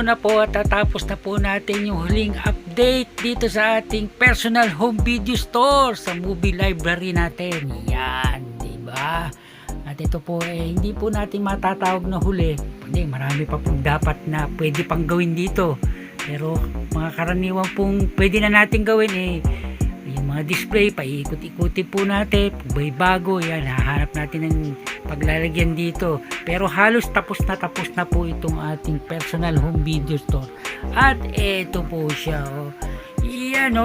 na po at tatapos na po natin yung huling update dito sa ating personal home video store sa movie library natin. Yan, diba? At ito po hindi po natin matatawag na huli. Hindi, marami pa pong dapat na pwede pang gawin dito. Pero mga karaniwan pong pwede na natin gawin yung mga display, paikot-ikuti po natin, may bago, yan, hahanap natin ng paglalagyan dito. Pero halos tapos na po itong ating personal home video store. At eto po siya, yan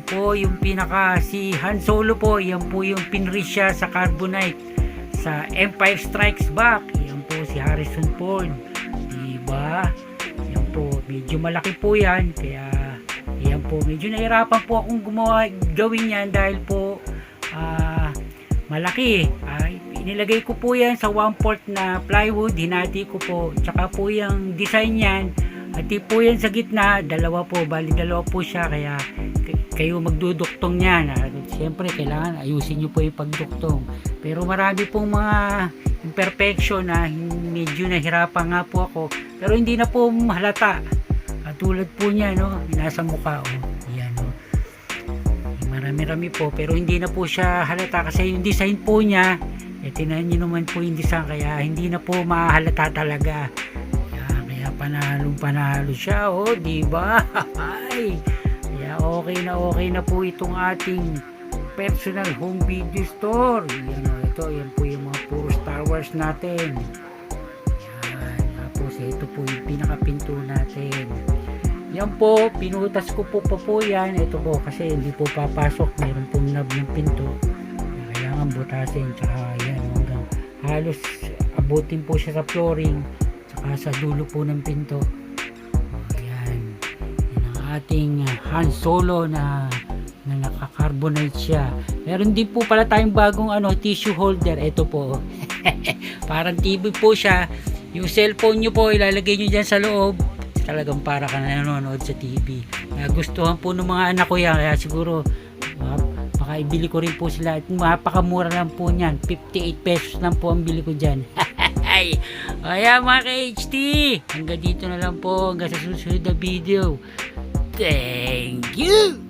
po yung pinaka si Han Solo po, yan po yung pinrelease siya sa Carbonite sa Empire Strikes Back. Yan po si Harrison Ford, diba? Yan po, medyo malaki po yan, kaya yan po, medyo nahirapan po akong gawin yan dahil po malaki. Inilagay ko po yan sa 1/4 na plywood, hinati ko po, tsaka po yung design yan, at po yan sa gitna, dalawa po, bali dalawa po siya, kaya kayo magduduktong yan. Siyempre kailangan ayusin nyo po yung pagduktong, pero marami pong mga imperfection na medyo nahirapan nga po ako, pero hindi na po halata. Tulad po niya, nasa mukha, yan, marami-rami po, pero hindi na po siya halata kasi yung design po niya, tinahan niyo naman po yung design, kaya hindi na po mahalata talaga. Kaya panalo siya, diba? Kaya okay na po itong ating personal home video store. Yan po yung mga puro Star Wars natin. Tapos ito po yung pinakapinto natin. Yan po, pinutas ko po yan. Ito po kasi hindi po papasok, meron pong knob ng pinto, kailangan butasin. Tsaka yan, hanggang halos abutin po siya sa flooring, tsaka sa dulo po ng pinto. Yan ang ating Han Solo na naka-carbonite siya. Meron din po pala tayong bagong tissue holder. Ito po parang TV po siya. Yung cellphone nyo po ilalagay nyo dyan sa loob, talagang para ka nanonood sa TV. Gustuhan po ng mga anak ko yan, kaya siguro baka ibili ko rin po sila. Mapakamura lang po niyan, 58 pesos lang po ang bili ko dyan. Kaya mga ka-HT, hanggang dito na lang po, hanggang sa susunod na video. Thank you!